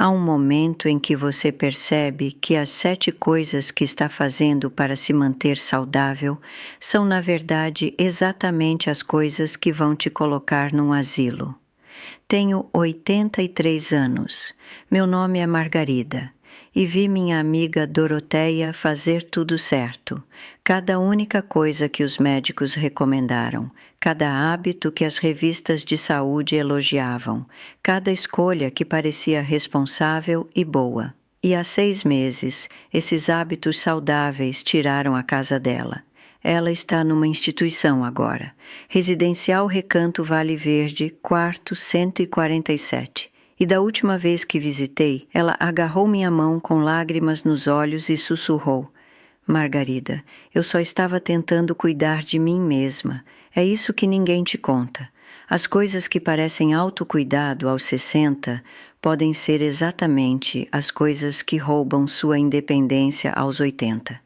Há um momento em que você percebe que as 7 coisas que está fazendo para se manter saudável são, na verdade, exatamente as coisas que vão te colocar num asilo. Tenho 83 anos. Meu nome é Margarida e vi minha amiga Doroteia fazer tudo certo. Cada única coisa que os médicos recomendaram, cada hábito que as revistas de saúde elogiavam, cada escolha que parecia responsável e boa. E há 6 meses, esses hábitos saudáveis tiraram a casa dela. Ela está numa instituição agora. Residencial Recanto Vale Verde, quarto 147. E da última vez que visitei, ela agarrou minha mão com lágrimas nos olhos e sussurrou: Margarida, eu só estava tentando cuidar de mim mesma. É isso que ninguém te conta. As coisas que parecem autocuidado aos 60 podem ser exatamente as coisas que roubam sua independência aos 80.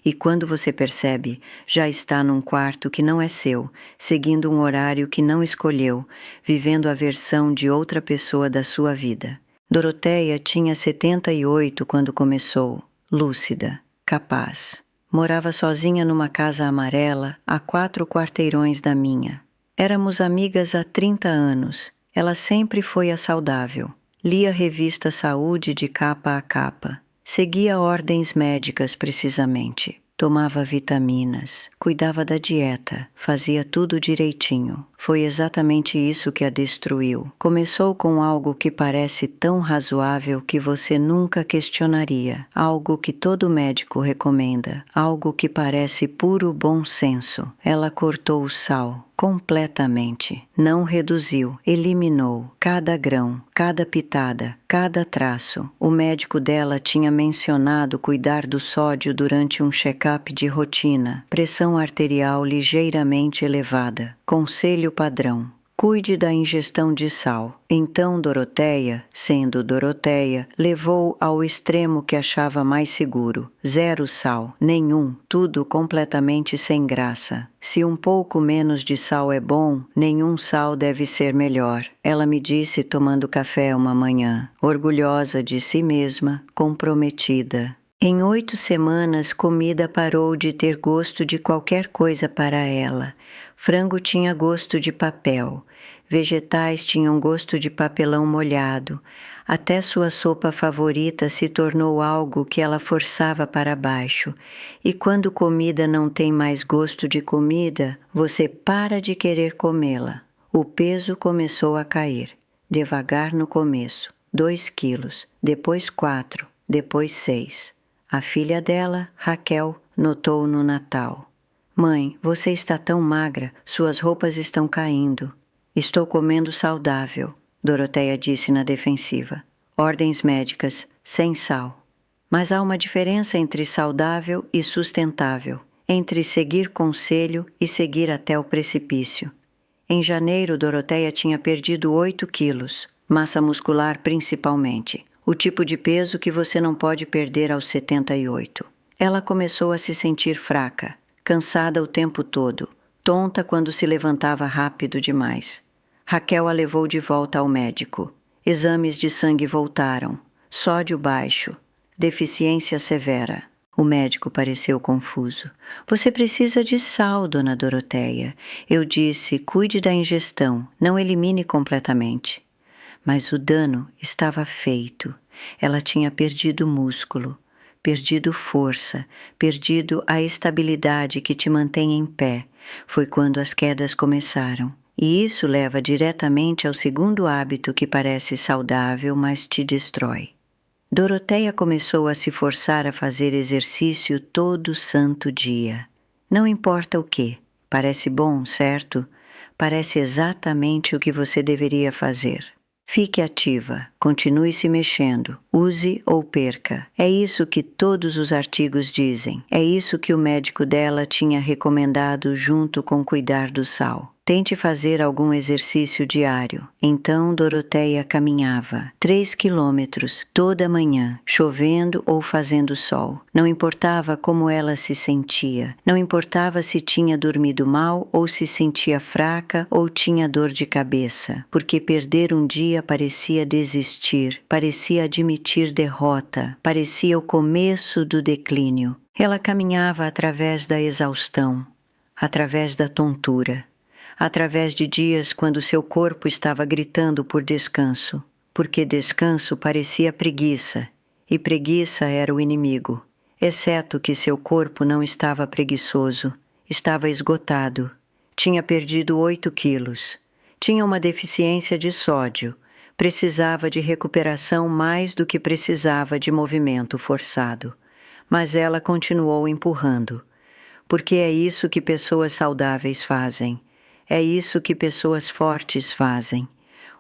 E quando você percebe, já está num quarto que não é seu, seguindo um horário que não escolheu, vivendo a versão de outra pessoa da sua vida. Doroteia tinha 78 quando começou, lúcida, capaz. Morava sozinha numa casa amarela, a 4 quarteirões da minha. Éramos amigas há 30 anos. Ela sempre foi a saudável. Lia a revista Saúde de capa a capa. Seguia ordens médicas precisamente. Tomava vitaminas, cuidava da dieta, fazia tudo direitinho. Foi exatamente isso que a destruiu. Começou com algo que parece tão razoável que você nunca questionaria, algo que todo médico recomenda, algo que parece puro bom senso. Ela cortou o sal completamente, não reduziu, eliminou cada grão, cada pitada, cada traço. O médico dela tinha mencionado cuidar do sódio durante um check-up de rotina, pressão arterial ligeiramente elevada. Conselho padrão: cuide da ingestão de sal. Então Doroteia, sendo Doroteia, levou ao extremo que achava mais seguro. 0 sal, nenhum, tudo completamente sem graça. Se um pouco menos de sal é bom, nenhum sal deve ser melhor. Ela me disse tomando café uma manhã, orgulhosa de si mesma, comprometida. Em 8 semanas, comida parou de ter gosto de qualquer coisa para ela. Frango tinha gosto de papel. Vegetais tinham gosto de papelão molhado. Até sua sopa favorita se tornou algo que ela forçava para baixo. E quando comida não tem mais gosto de comida, você para de querer comê-la. O peso começou a cair. Devagar no começo. 2 quilos, depois 4, depois 6. A filha dela, Raquel, notou no Natal. Mãe, você está tão magra, suas roupas estão caindo. Estou comendo saudável, Doroteia disse na defensiva. Ordens médicas, sem sal. Mas há uma diferença entre saudável e sustentável, entre seguir conselho e seguir até o precipício. Em janeiro, Doroteia tinha perdido 8 quilos, massa muscular principalmente, o tipo de peso que você não pode perder aos 78. Ela começou a se sentir fraca, cansada o tempo todo, tonta quando se levantava rápido demais. Raquel a levou de volta ao médico. Exames de sangue voltaram. Sódio baixo. Deficiência severa. O médico pareceu confuso. Você precisa de sal, dona Doroteia. Eu disse, cuide da ingestão, não elimine completamente. Mas o dano estava feito. Ela tinha perdido músculo, perdido força, perdido a estabilidade que te mantém em pé. Foi quando as quedas começaram. E isso leva diretamente ao segundo hábito que parece saudável, mas te destrói. Doroteia começou a se forçar a fazer exercício todo santo dia. Não importa o que. Parece bom, certo? Parece exatamente o que você deveria fazer. Fique ativa, continue se mexendo, use ou perca. É isso que todos os artigos dizem. É isso que o médico dela tinha recomendado junto com cuidar do sal. Tente fazer algum exercício diário. Então Doroteia caminhava 3 quilômetros toda manhã, chovendo ou fazendo sol. Não importava como ela se sentia. Não importava se tinha dormido mal ou se sentia fraca ou tinha dor de cabeça. Porque perder um dia parecia desistir, parecia admitir derrota, parecia o começo do declínio. Ela caminhava através da exaustão, através da tontura, através de dias quando seu corpo estava gritando por descanso, porque descanso parecia preguiça, e preguiça era o inimigo, exceto que seu corpo não estava preguiçoso, estava esgotado, tinha perdido 8 quilos, tinha uma deficiência de sódio, precisava de recuperação mais do que precisava de movimento forçado, mas ela continuou empurrando, porque é isso que pessoas saudáveis fazem. É isso que pessoas fortes fazem.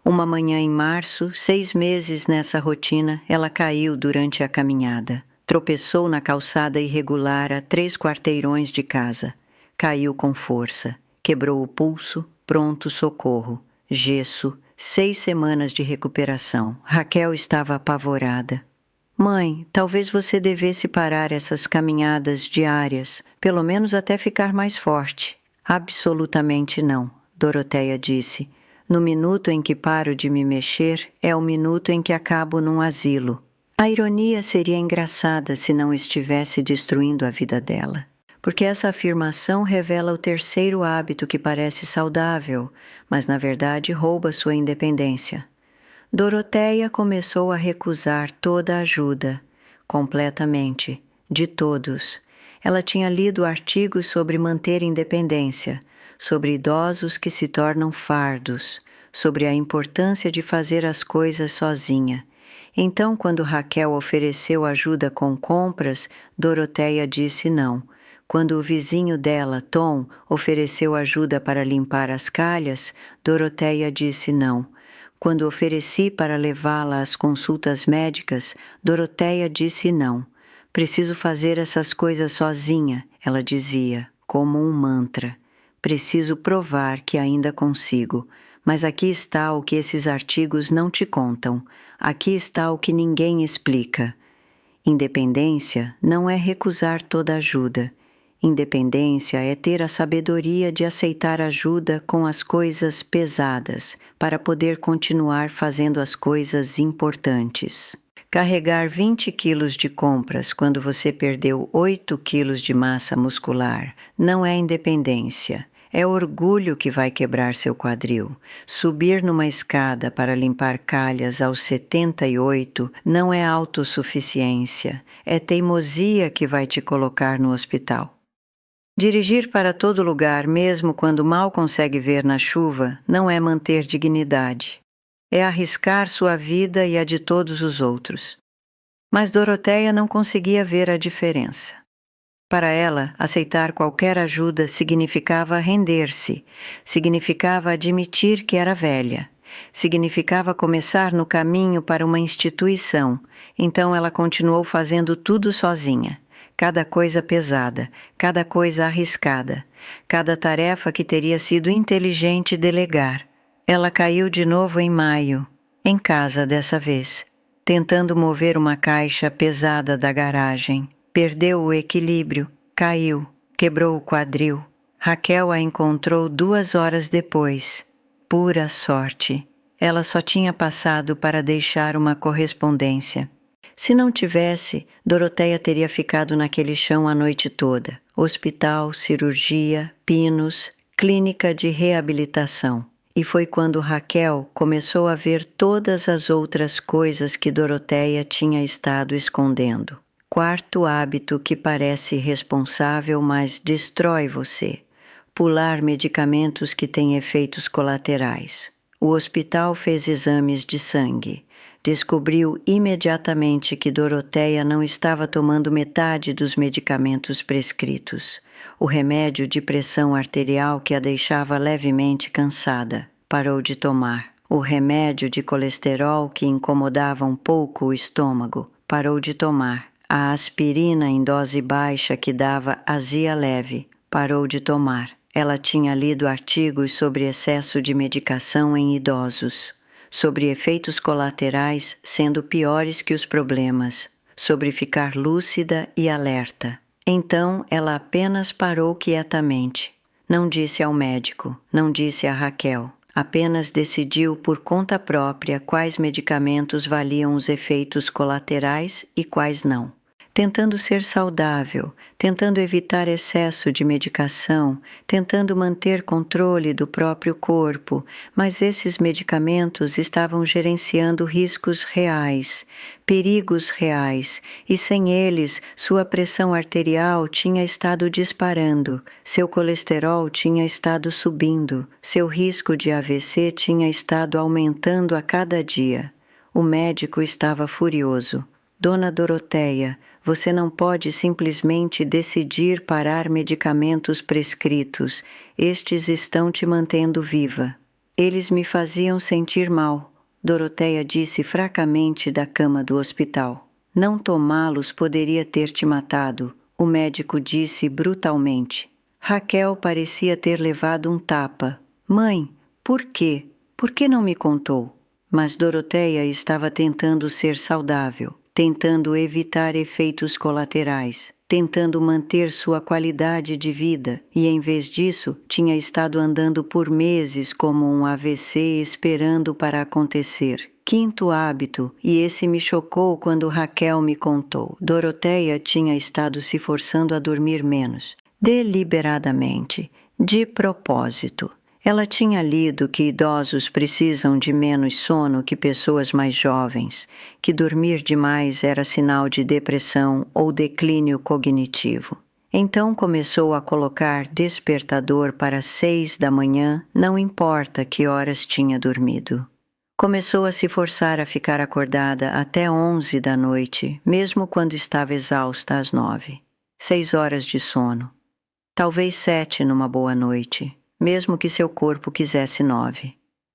Uma manhã em março, 6 meses nessa rotina, ela caiu durante a caminhada. Tropeçou na calçada irregular a 3 quarteirões de casa. Caiu com força. Quebrou o pulso, pronto socorro. Gesso, 6 semanas de recuperação. Raquel estava apavorada. Mãe, talvez você devesse parar essas caminhadas diárias, pelo menos até ficar mais forte. Absolutamente não, Doroteia disse. No minuto em que paro de me mexer, é o minuto em que acabo num asilo. A ironia seria engraçada se não estivesse destruindo a vida dela. Porque essa afirmação revela o terceiro hábito que parece saudável, mas na verdade rouba sua independência. Doroteia começou a recusar toda ajuda, completamente, de todos. Ela tinha lido artigos sobre manter independência, sobre idosos que se tornam fardos, sobre a importância de fazer as coisas sozinha. Então, quando Raquel ofereceu ajuda com compras, Doroteia disse não. Quando o vizinho dela, Tom, ofereceu ajuda para limpar as calhas, Doroteia disse não. Quando ofereci para levá-la às consultas médicas, Doroteia disse não. Preciso fazer essas coisas sozinha, ela dizia, como um mantra. Preciso provar que ainda consigo. Mas aqui está o que esses artigos não te contam. Aqui está o que ninguém explica. Independência não é recusar toda ajuda. Independência é ter a sabedoria de aceitar ajuda com as coisas pesadas, para poder continuar fazendo as coisas importantes. Carregar 20 quilos de compras quando você perdeu 8 quilos de massa muscular não é independência. É orgulho que vai quebrar seu quadril. Subir numa escada para limpar calhas aos 78 não é autossuficiência. É teimosia que vai te colocar no hospital. Dirigir para todo lugar, mesmo quando mal consegue ver na chuva, não é manter dignidade. É arriscar sua vida e a de todos os outros. Mas Doroteia não conseguia ver a diferença. Para ela, aceitar qualquer ajuda significava render-se, significava admitir que era velha, significava começar no caminho para uma instituição, então ela continuou fazendo tudo sozinha. Cada coisa pesada, cada coisa arriscada, cada tarefa que teria sido inteligente delegar. Ela caiu de novo em maio, em casa dessa vez, tentando mover uma caixa pesada da garagem. Perdeu o equilíbrio, caiu, quebrou o quadril. Raquel a encontrou 2 horas depois. Pura sorte. Ela só tinha passado para deixar uma correspondência. Se não tivesse, Doroteia teria ficado naquele chão a noite toda. Hospital, cirurgia, pinos, clínica de reabilitação. E foi quando Raquel começou a ver todas as outras coisas que Doroteia tinha estado escondendo. Quarto hábito que parece responsável, mas destrói você. Pular medicamentos que têm efeitos colaterais. O hospital fez exames de sangue. Descobriu imediatamente que Doroteia não estava tomando metade dos medicamentos prescritos. O remédio de pressão arterial que a deixava levemente cansada. Parou de tomar. O remédio de colesterol que incomodava um pouco o estômago. Parou de tomar. A aspirina em dose baixa que dava azia leve. Parou de tomar. Ela tinha lido artigos sobre excesso de medicação em idosos, sobre efeitos colaterais sendo piores que os problemas, sobre ficar lúcida e alerta. Então ela apenas parou quietamente. Não disse ao médico, não disse a Raquel. Apenas decidiu por conta própria quais medicamentos valiam os efeitos colaterais e quais não. Tentando ser saudável, tentando evitar excesso de medicação, tentando manter controle do próprio corpo, mas esses medicamentos estavam gerenciando riscos reais, perigos reais, e sem eles sua pressão arterial tinha estado disparando, seu colesterol tinha estado subindo, seu risco de AVC tinha estado aumentando a cada dia. O médico estava furioso. Dona Doroteia, você não pode simplesmente decidir parar medicamentos prescritos. Estes estão te mantendo viva. Eles me faziam sentir mal, Doroteia disse fracamente da cama do hospital. Não tomá-los poderia ter te matado, o médico disse brutalmente. Raquel parecia ter levado um tapa. Mãe, por quê? Por que não me contou? Mas Doroteia estava tentando ser saudável, tentando evitar efeitos colaterais, tentando manter sua qualidade de vida, e em vez disso tinha estado andando por meses como um AVC esperando para acontecer. Quinto hábito, e esse me chocou quando Raquel me contou. Doroteia tinha estado se forçando a dormir menos, deliberadamente, de propósito. Ela tinha lido que idosos precisam de menos sono que pessoas mais jovens, que dormir demais era sinal de depressão ou declínio cognitivo. Então começou a colocar despertador para 6 da manhã, não importa que horas tinha dormido. Começou a se forçar a ficar acordada até 11 da noite, mesmo quando estava exausta às 9. 6 horas de sono. Talvez 7 numa boa noite. Mesmo que seu corpo quisesse 9,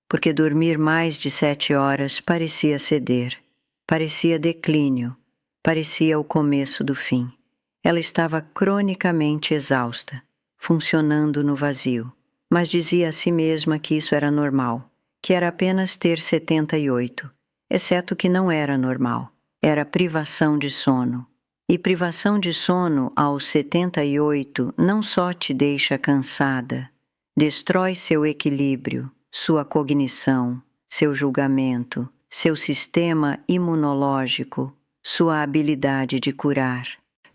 porque dormir mais de 7 horas parecia ceder, parecia declínio, parecia o começo do fim. Ela estava cronicamente exausta, funcionando no vazio, mas dizia a si mesma que isso era normal, que era apenas ter 78, exceto que não era normal, era privação de sono. E privação de sono aos 78 não só te deixa cansada, destrói seu equilíbrio, sua cognição, seu julgamento, seu sistema imunológico, sua habilidade de curar.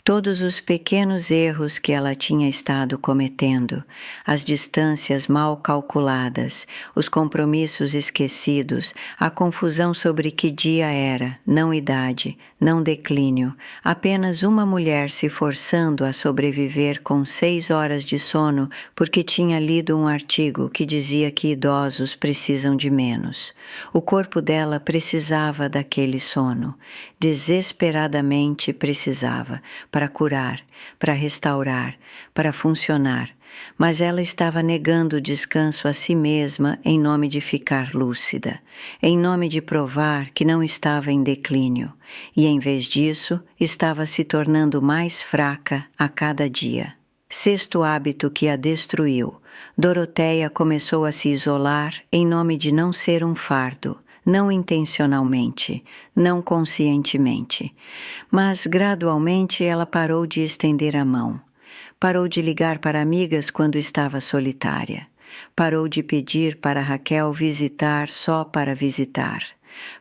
Todos os pequenos erros que ela tinha estado cometendo, as distâncias mal calculadas, os compromissos esquecidos, a confusão sobre que dia era, não idade, não declínio, apenas uma mulher se forçando a sobreviver com 6 horas de sono porque tinha lido um artigo que dizia que idosos precisam de menos. O corpo dela precisava daquele sono, desesperadamente precisava, para curar, para restaurar, para funcionar, mas ela estava negando descanso a si mesma em nome de ficar lúcida, em nome de provar que não estava em declínio, e em vez disso estava se tornando mais fraca a cada dia. Sexto hábito que a destruiu. Doroteia começou a se isolar em nome de não ser um fardo, não intencionalmente, não conscientemente. Mas, gradualmente, ela parou de estender a mão. Parou de ligar para amigas quando estava solitária. Parou de pedir para Raquel visitar só para visitar.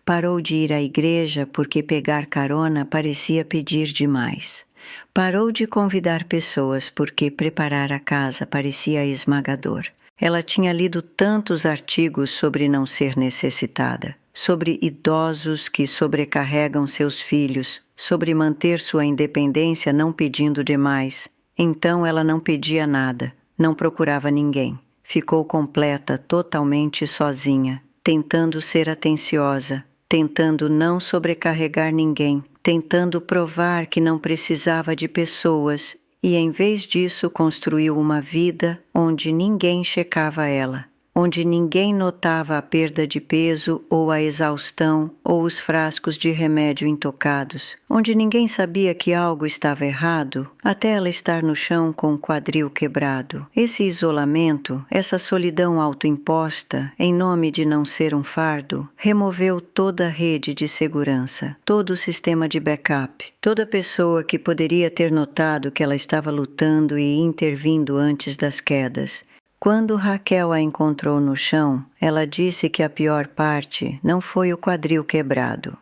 Parou de ir à igreja porque pegar carona parecia pedir demais. Parou de convidar pessoas porque preparar a casa parecia esmagador. Ela tinha lido tantos artigos sobre não ser necessitada, sobre idosos que sobrecarregam seus filhos, sobre manter sua independência não pedindo demais. Então ela não pedia nada, não procurava ninguém. Ficou completa, totalmente sozinha, tentando ser atenciosa, tentando não sobrecarregar ninguém, tentando provar que não precisava de pessoas. E em vez disso construiu uma vida onde ninguém checava ela, onde ninguém notava a perda de peso ou a exaustão ou os frascos de remédio intocados, onde ninguém sabia que algo estava errado, até ela estar no chão com o quadril quebrado. Esse isolamento, essa solidão autoimposta, em nome de não ser um fardo, removeu toda a rede de segurança, todo o sistema de backup, toda pessoa que poderia ter notado que ela estava lutando e intervindo antes das quedas. Quando Raquel a encontrou no chão, ela disse que a pior parte não foi o quadril quebrado.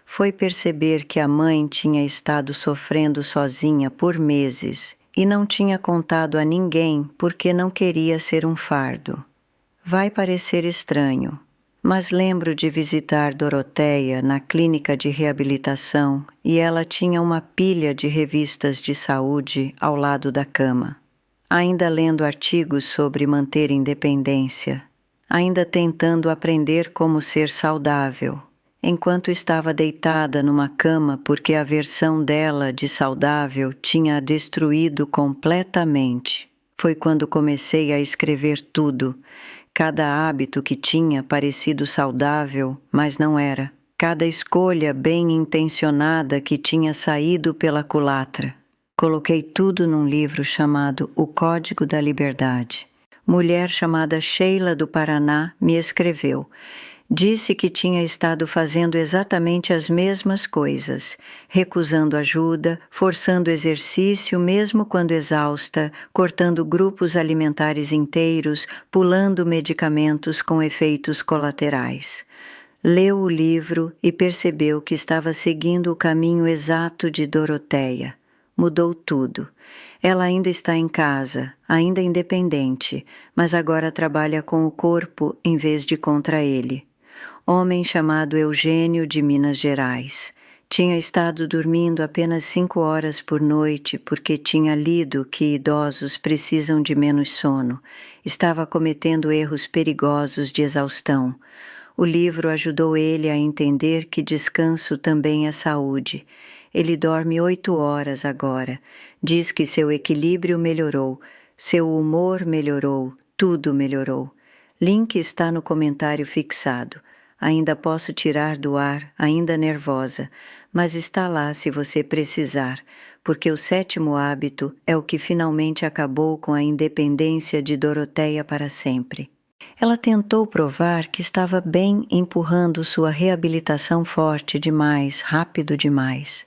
Foi perceber que a mãe tinha estado sofrendo sozinha por meses e não tinha contado a ninguém porque não queria ser um fardo. Vai parecer estranho, mas lembro de visitar Doroteia na clínica de reabilitação e ela tinha uma pilha de revistas de saúde ao lado da cama. Ainda lendo artigos sobre manter independência, ainda tentando aprender como ser saudável, enquanto estava deitada numa cama porque a versão dela de saudável tinha a destruído completamente. Foi quando comecei a escrever tudo, cada hábito que tinha parecido saudável, mas não era, cada escolha bem intencionada que tinha saído pela culatra. Coloquei tudo num livro chamado O Código da Liberdade. Mulher chamada Sheila do Paraná me escreveu. Disse que tinha estado fazendo exatamente as mesmas coisas, recusando ajuda, forçando exercício mesmo quando exausta, cortando grupos alimentares inteiros, pulando medicamentos com efeitos colaterais. Leu o livro e percebeu que estava seguindo o caminho exato de Doroteia. Mudou tudo. Ela ainda está em casa, ainda independente, mas agora trabalha com o corpo em vez de contra ele. Homem chamado Eugênio de Minas Gerais. Tinha estado dormindo apenas 5 horas por noite porque tinha lido que idosos precisam de menos sono. Estava cometendo erros perigosos de exaustão. O livro ajudou ele a entender que descanso também é saúde. Ele dorme 8 horas agora. Diz que seu equilíbrio melhorou, seu humor melhorou, tudo melhorou. Link está no comentário fixado. Ainda posso tirar do ar, ainda nervosa, mas está lá se você precisar, porque o 7º hábito é o que finalmente acabou com a independência de Doroteia para sempre. Ela tentou provar que estava bem empurrando sua reabilitação forte demais, rápido demais.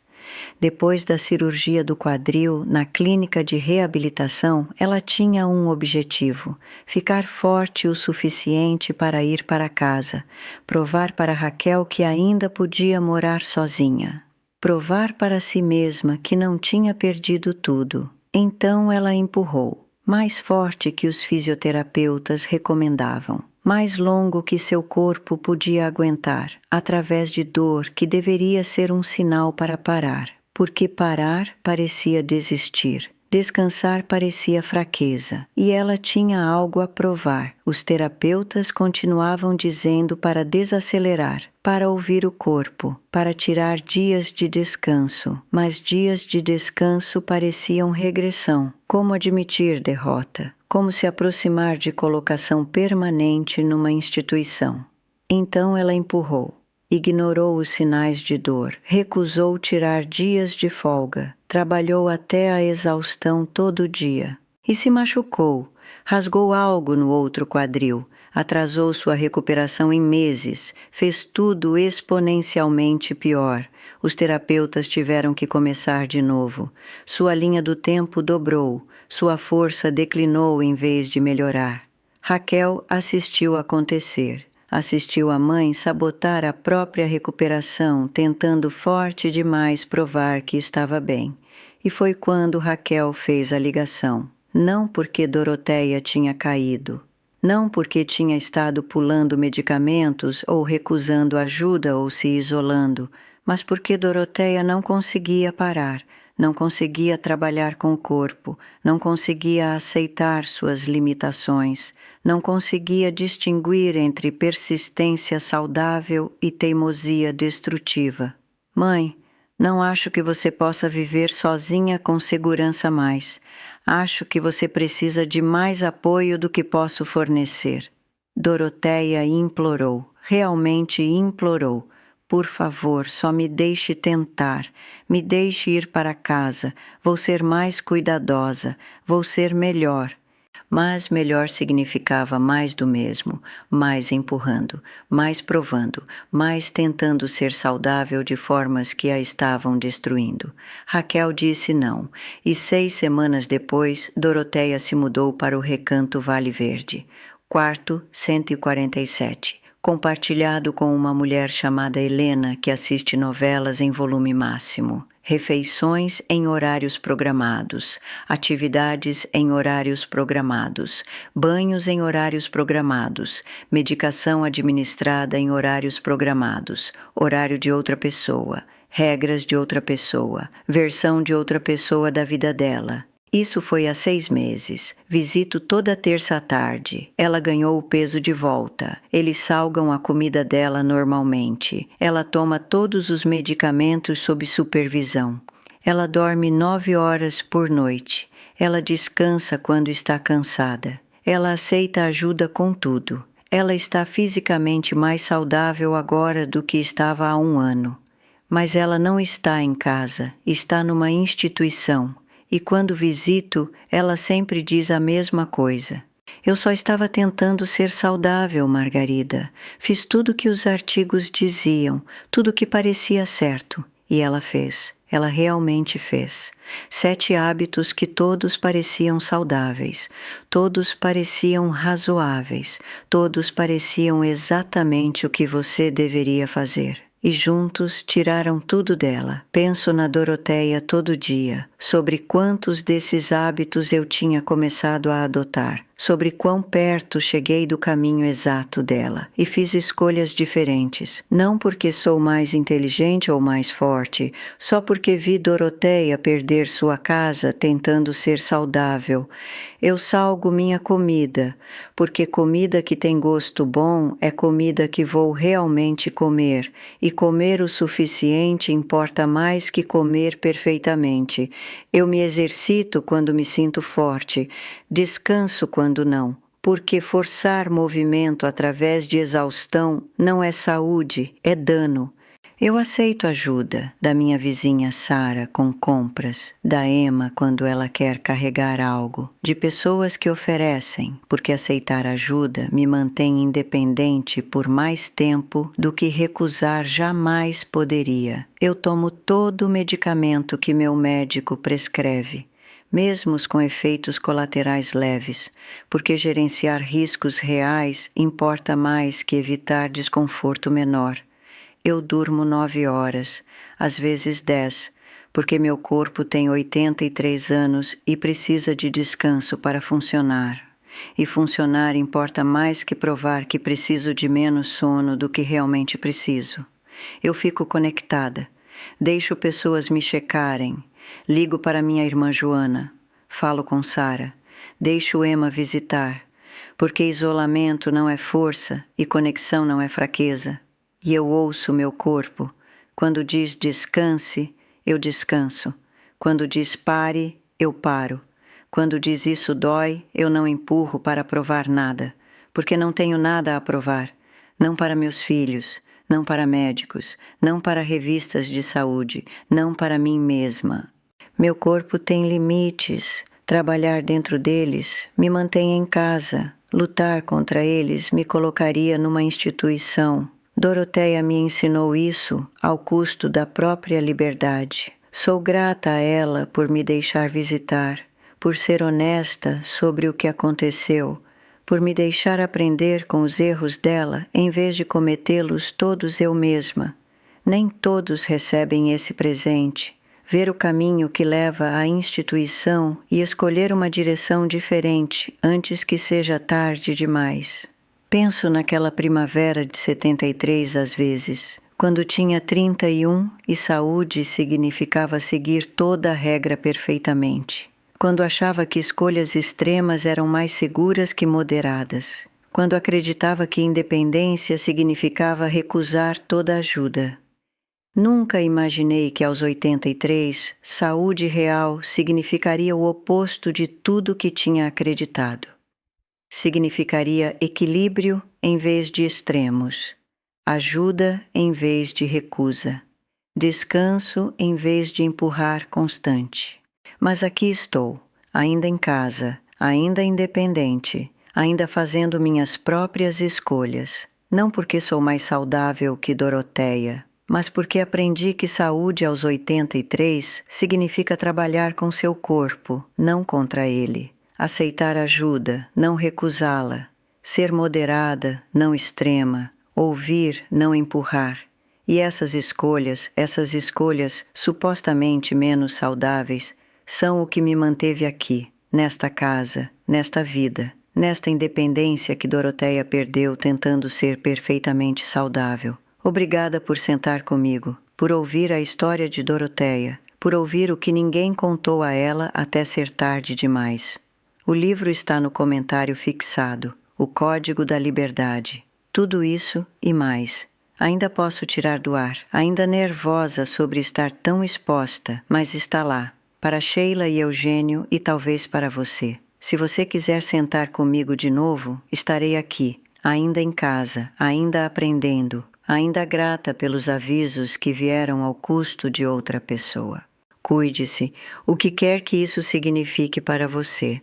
Depois da cirurgia do quadril, na clínica de reabilitação, ela tinha um objetivo: ficar forte o suficiente para ir para casa, provar para Raquel que ainda podia morar sozinha, provar para si mesma que não tinha perdido tudo. Então ela empurrou, mais forte que os fisioterapeutas recomendavam, mais longo que seu corpo podia aguentar, através de dor que deveria ser um sinal para parar, porque parar parecia desistir, descansar parecia fraqueza, e ela tinha algo a provar. Os terapeutas continuavam dizendo para desacelerar, para ouvir o corpo, para tirar dias de descanso, mas dias de descanso pareciam regressão. Como admitir derrota? Como se aproximar de colocação permanente numa instituição? Então ela empurrou, ignorou os sinais de dor, recusou tirar dias de folga, trabalhou até a exaustão todo dia e se machucou, rasgou algo no outro quadril, atrasou sua recuperação em meses, fez tudo exponencialmente pior. Os terapeutas tiveram que começar de novo. Sua linha do tempo dobrou, sua força declinou em vez de melhorar. Raquel assistiu acontecer. Assistiu a mãe sabotar a própria recuperação, tentando forte demais provar que estava bem. E foi quando Raquel fez a ligação. Não porque Doroteia tinha caído. Não porque tinha estado pulando medicamentos ou recusando ajuda ou se isolando, mas porque Doroteia não conseguia parar, não conseguia trabalhar com o corpo, não conseguia aceitar suas limitações, não conseguia distinguir entre persistência saudável e teimosia destrutiva. Mãe, não acho que você possa viver sozinha com segurança mais. Acho que você precisa de mais apoio do que posso fornecer. Doroteia implorou, realmente implorou. Por favor, só me deixe tentar, me deixe ir para casa, vou ser mais cuidadosa, vou ser melhor. Mas melhor significava mais do mesmo, mais empurrando, mais provando, mais tentando ser saudável de formas que a estavam destruindo. Raquel disse não, e 6 semanas depois, Doroteia se mudou para o Recanto Vale Verde, quarto 147. Compartilhado com uma mulher chamada Helena que assiste novelas em volume máximo. Refeições em horários programados, atividades em horários programados, banhos em horários programados, medicação administrada em horários programados, horário de outra pessoa, regras de outra pessoa, versão de outra pessoa da vida dela. Isso foi há 6 meses. Visito toda terça à tarde. Ela ganhou o peso de volta. Eles salgam a comida dela normalmente. Ela toma todos os medicamentos sob supervisão. Ela dorme 9 horas por noite. Ela descansa quando está cansada. Ela aceita ajuda com tudo. Ela está fisicamente mais saudável agora do que estava há 1 ano. Mas ela não está em casa, está numa instituição. E quando visito, ela sempre diz a mesma coisa. Eu só estava tentando ser saudável, Margarida. Fiz tudo o que os artigos diziam, tudo o que parecia certo. E ela fez. Ela realmente fez. 7 hábitos que todos pareciam saudáveis, todos pareciam razoáveis, todos pareciam exatamente o que você deveria fazer. E juntos tiraram tudo dela. Penso na Doroteia todo dia, sobre quantos desses hábitos eu tinha começado a adotar, sobre quão perto cheguei do caminho exato dela, e fiz escolhas diferentes, não porque sou mais inteligente ou mais forte, só porque vi Doroteia perder sua casa tentando ser saudável. Eu salgo minha comida, porque comida que tem gosto bom é comida que vou realmente comer, e comer o suficiente importa mais que comer perfeitamente. Eu me exercito quando me sinto forte, descanso quando não, porque forçar movimento através de exaustão não é saúde, é dano. Eu aceito ajuda da minha vizinha Sara com compras, da Emma quando ela quer carregar algo, de pessoas que oferecem, porque aceitar ajuda me mantém independente por mais tempo do que recusar jamais poderia. Eu tomo todo o medicamento que meu médico prescreve, mesmo os com efeitos colaterais leves, porque gerenciar riscos reais importa mais que evitar desconforto menor. Eu durmo 9 horas, às vezes 10, porque meu corpo tem 83 anos e precisa de descanso para funcionar. E funcionar importa mais que provar que preciso de menos sono do que realmente preciso. Eu fico conectada, deixo pessoas me checarem, ligo para minha irmã Joana, falo com Sara, deixo Emma visitar, porque isolamento não é força e conexão não é fraqueza. E eu ouço meu corpo. Quando diz descanse, eu descanso. Quando diz pare, eu paro. Quando diz isso dói, eu não empurro para provar nada, porque não tenho nada a provar. Não para meus filhos, não para médicos, não para revistas de saúde, não para mim mesma. Meu corpo tem limites. Trabalhar dentro deles me mantém em casa. Lutar contra eles me colocaria numa instituição. Doroteia me ensinou isso ao custo da própria liberdade. Sou grata a ela por me deixar visitar, por ser honesta sobre o que aconteceu, por me deixar aprender com os erros dela em vez de cometê-los todos eu mesma. Nem todos recebem esse presente. Ver o caminho que leva à instituição e escolher uma direção diferente antes que seja tarde demais. Penso naquela primavera de 73 às vezes, quando tinha 31 e saúde significava seguir toda a regra perfeitamente. Quando achava que escolhas extremas eram mais seguras que moderadas. Quando acreditava que independência significava recusar toda ajuda. Nunca imaginei que aos 83, saúde real significaria o oposto de tudo que tinha acreditado. significaria equilíbrio em vez de extremos, ajuda em vez de recusa, descanso em vez de empurrar constante. Mas aqui estou, ainda em casa, ainda independente, ainda fazendo minhas próprias escolhas, não porque sou mais saudável que Doroteia, mas porque aprendi que saúde aos 83 significa trabalhar com seu corpo, não contra ele, aceitar ajuda, não recusá-la, ser moderada, não extrema, ouvir, não empurrar. E essas escolhas supostamente menos saudáveis, são o que me manteve aqui, nesta casa, nesta vida, nesta independência que Doroteia perdeu tentando ser perfeitamente saudável. Obrigada por sentar comigo, por ouvir a história de Doroteia, por ouvir o que ninguém contou a ela até ser tarde demais. O livro está no comentário fixado, O Código da Liberdade. Tudo isso e mais. Ainda posso tirar do ar, ainda nervosa sobre estar tão exposta, mas está lá, para Sheila e Eugênio e talvez para você. Se você quiser sentar comigo de novo, estarei aqui, ainda em casa, ainda aprendendo, ainda grata pelos avisos que vieram ao custo de outra pessoa. Cuide-se, o que quer que isso signifique para você.